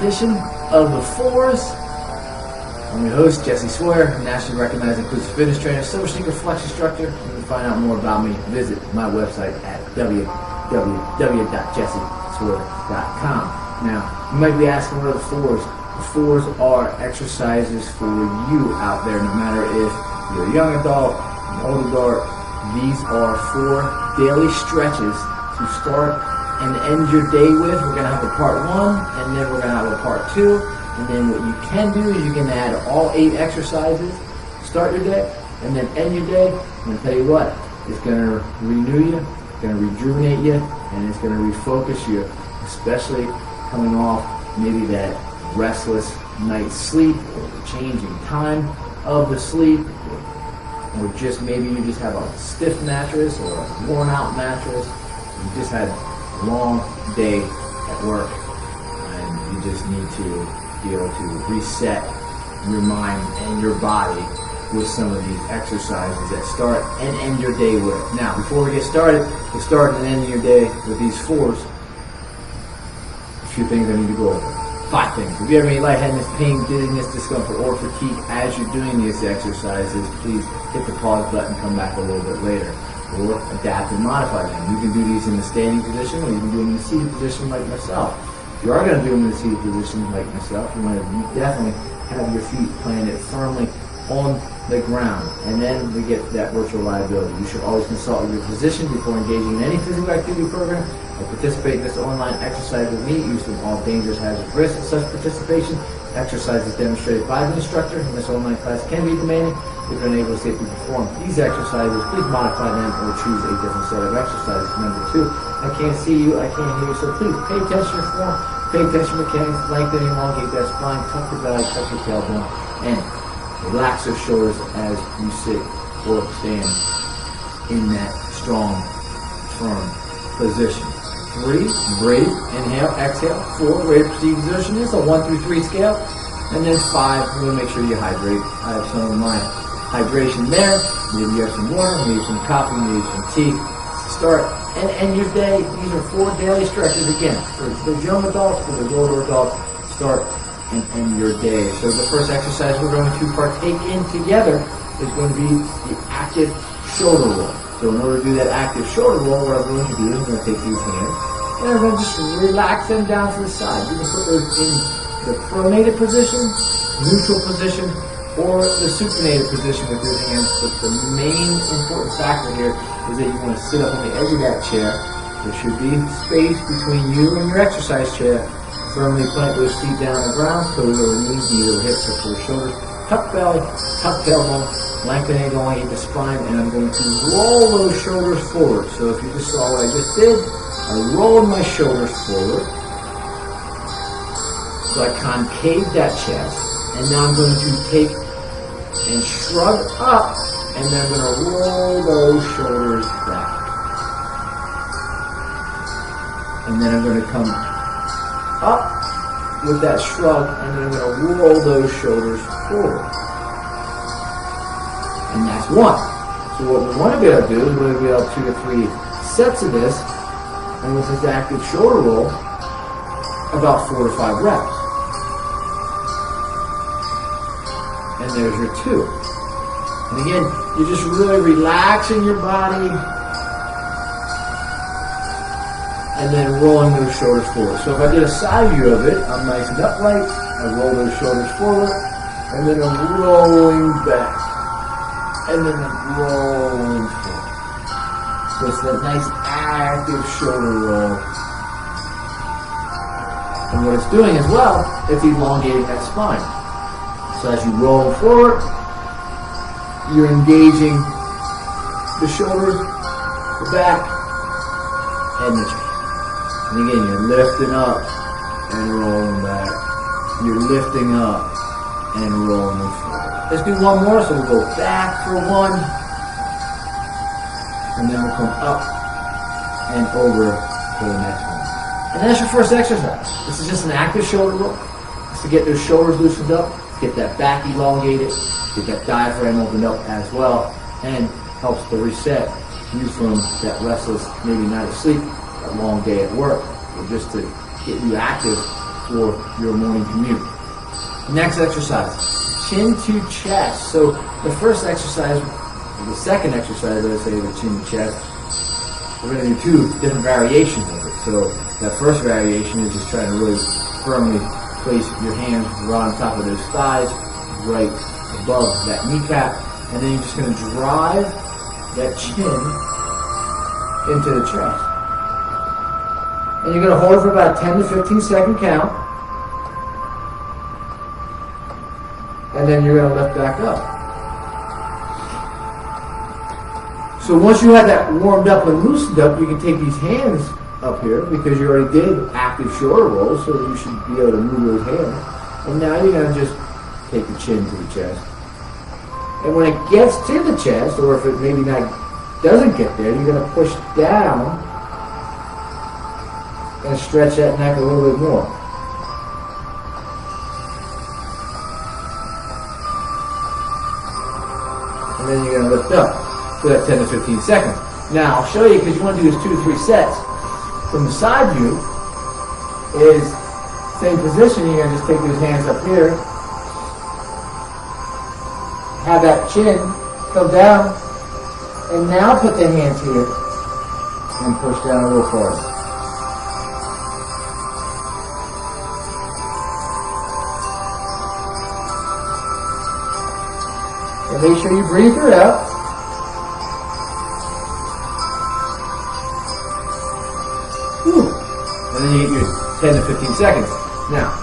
edition of The Fours. I'm your host, Jesse Sawyer, nationally recognized inclusive fitness trainer, silver sneaker flex instructor. You can find out more about me, visit my website at www.jessesawyer.com. Now, you might be asking, what are the fours? The fours are exercises for you out there, no matter if you're a young adult, an old adult. These are 4 daily stretches to start and end your day with. We're going to have a part 1, and then we're going to have a part 2. And then what you can do is you can add all 8 exercises, start your day, and then end your day. I'm going to tell you what, it's going to renew you, it's going to rejuvenate you, and it's going to refocus you, especially coming off maybe that restless night's sleep, or the changing time of the sleep, or just maybe you just have a stiff mattress or a worn out mattress. You just had a long day at work, and you just need to be able to reset your mind and your body with some of these exercises that start and end your day with. Now, before we get started, to start and end your day with these fours, a few things I need to go over. 5 things. If you have any lightheadedness, pain, dizziness, discomfort, or fatigue as you're doing these exercises, please hit the pause button, come back a little bit later, or adapt and modify them. You can do these in the standing position, or you can do them in the seated position like myself. If you are going to do them in the seated position like myself, you want to definitely have your feet planted firmly on the ground, and then we get that virtual liability. You should always consult with your physician before engaging in any physical activity program or participate in this online exercise with me. Use of all dangerous hazardous risks of such participation. Exercises demonstrated by the instructor in this online class can be demanding. If you're unable to safely perform these exercises, please modify them or choose a different set of exercises. Number 2, I can't see you, I can't hear you, so please pay attention to your form, pay attention to mechanics, lengthen and elongate that spine, tuck your belly, tuck your tailbone, and relax your shoulders as you sit or stand in that strong, firm position. 3, breathe, inhale, exhale. 4, ready to proceed position is a 1 through 3 scale. And then 5, we're going to make sure you hydrate. I have some of my hydration there. Maybe you have some water, maybe some coffee, maybe some tea. Start and end your day. These are 4 daily stretches again. For the young adults, for the older adults, start and end your day. So the first exercise we're going to partake in together is going to be the active shoulder roll. So in order to do that active shoulder roll, what I'm going to do is I'm going to take these hands and I'm going to just relax them down to the side. You can put those in the pronated position, neutral position, or the supinated position with your hands. But the main important factor here is that you want to sit up on the edge of that chair. There should be space between you and your exercise chair. Firmly plant those feet down on the ground, toes over knees, knees over hips, hips over shoulders. Tuck belly, tuck tailbone, lengthen and elongate the spine, and I'm going to roll those shoulders forward. So if you just saw what I just did, I rolled my shoulders forward. So I concave that chest, and now I'm going to take and shrug up, and then I'm going to roll those shoulders back. And then I'm going to come up with that shrug, and then I'm going to roll those shoulders forward. And that's 1. So what we want to be able to do is we're going to be able to 2 to 3 sets of this, and with this active shoulder roll, about 4 to 5 reps. And there's your 2. And again, you're just really relaxing your body and then rolling those shoulders forward. So if I did a side view of it, I'm nice and upright, I roll those shoulders forward, and then I'm rolling back, and then I'm rolling forward. So it's that nice active shoulder roll. And what it's doing as well, it's elongating that spine. So as you roll forward, you're engaging the shoulders, the back, and the chest. And again, you're lifting up and rolling back. You're lifting up and rolling forward. Let's do one more. So we'll go back for 1. And then we'll come up and over for the next one. And that's your first exercise. This is just an active shoulder roll. It's to get those shoulders loosened up, get that back elongated, get that diaphragm opened up as well, and helps to reset you from that restless, maybe night of sleep, a long day at work, or just to get you active for your morning commute. Next exercise, chin to chest. So the first exercise, the second exercise, let's say the chin to chest, we're going to do two different variations of it. So that first variation is just trying to really firmly place your hands right on top of those thighs, right above that kneecap, and then you're just going to drive that chin into the chest. And you're going to hold it for about a 10 to 15 second count, and then you're going to lift back up. So once you have that warmed up and loosened up, you can take these hands up here because you already did active shoulder rolls, so you should be able to move those hands. And now you're going to just take the chin to the chest. And when it gets to the chest, or if it maybe not doesn't get there, you're going to push down and stretch that neck a little bit more. And then you're going to lift up for that 10 to 15 seconds. Now, I'll show you, because you want to do this 2 to 3 sets. From the side view is same position. You're going to just take those hands up here, have that chin come down, and now put the hands here and push down a little farther. And make sure you breathe her out. And then you get your 10 to 15 seconds. Now,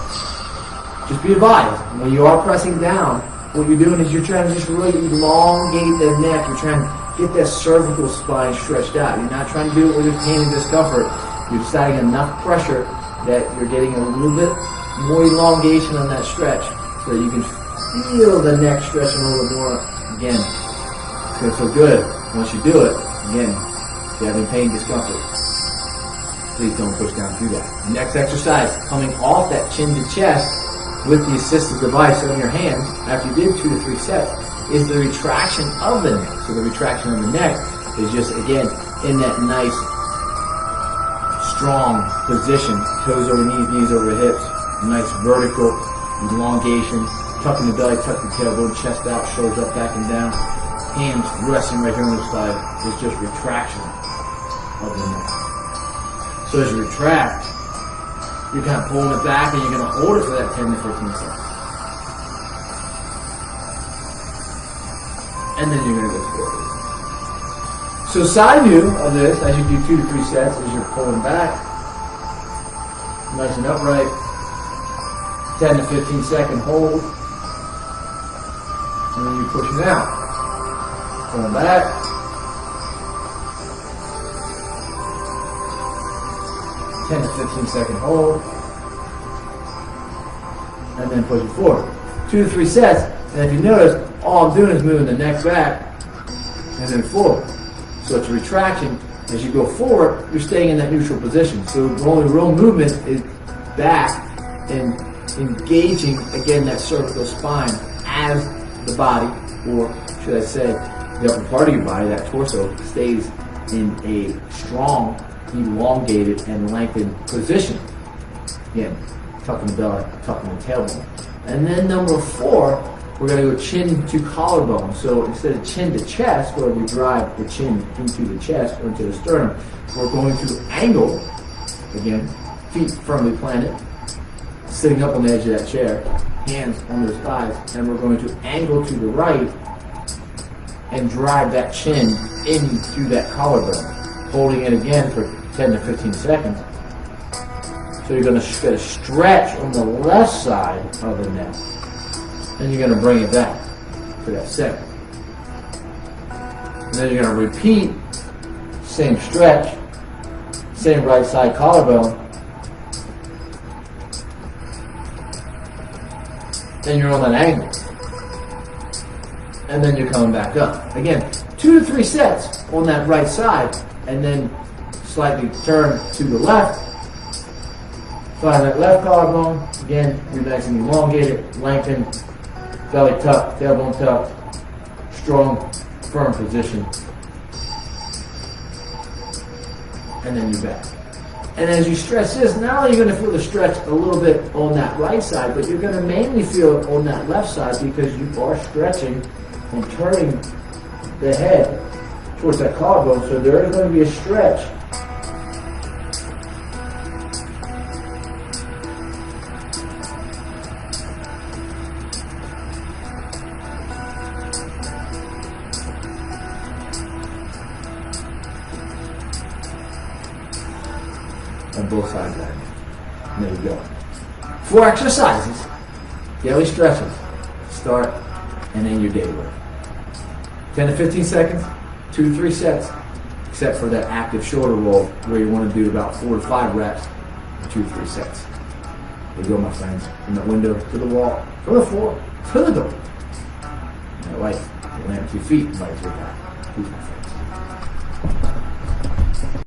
just be advised, when you are pressing down, what you're doing is you're trying to just really elongate the neck. You're trying to get that cervical spine stretched out. You're not trying to do it with pain and discomfort. You're just adding enough pressure that you're getting a little bit more elongation on that stretch so that you can feel the neck stretching a little bit more. Again, it's going to feel good once you do it. Again, if you're having pain, discomfort, please don't push down through that. Next exercise, coming off that chin to chest with the assistive device on your hands after you did 2 to 3 sets is the retraction of the neck. So the retraction of the neck is just, again, in that nice, strong position. Toes over knees, knees over hips. Nice vertical elongation. Tucking the belly, tuck the tailbone, chest out, shoulders up, back and down. Hands resting right here on the side. It's just retraction of the neck. So as you retract, you're kind of pulling it back and you're going to hold it for that 10 to 15 seconds. And then you're going to go forward. So side view of this, as you do 2 to 3 sets, is you're pulling back, nice and upright, 10 to 15 second hold, and then you're pushing out. Pulling back, 10 to 15 second hold, and then push it forward. 2 to 3 sets, and if you notice, all I'm doing is moving the neck back and then forward. So it's a retraction. As you go forward, you're staying in that neutral position. So the only real movement is back and engaging, again, that cervical spine as the body, or should I say, the upper part of your body, that torso, stays in a strong, elongated, and lengthened position. Again, tucking the belly, tucking the tailbone. And then number 4, we're going to go chin to collarbone. So instead of chin to chest, where we drive the chin into the chest or into the sternum, we're going to angle, again, feet firmly planted, sitting up on the edge of that chair, hands on those thighs, and we're going to angle to the right and drive that chin into that collarbone, holding it again for 10 to 15 seconds. So you're going to get a stretch on the left side of the neck. Then you're going to bring it back for that second. And then you're going to repeat, same stretch, same right side collarbone. Then you're on that angle. And then you're coming back up. Again, 2 to 3 sets on that right side, and then slightly turn to the left. Find that left collarbone. Again, you're nice and elongated, lengthened, belly tucked, tailbone tucked, strong, firm position. And then you're back. And as you stretch this, not only are you going to feel the stretch a little bit on that right side, but you're going to mainly feel it on that left side because you are stretching and turning the head towards that collarbone. So there is going to be a stretch on both sides of that. And there you go. 4 exercises, daily stretches, start and end your day with. 10 to 15 seconds, 2 to 3 sets, except for that active shoulder roll where you want to do about 4 to 5 reps, 2 to 3 sets. There you go, my friends. From the window to the wall, from the floor to the door. And that light, you land at your feet, light to your back. Peace, my friends.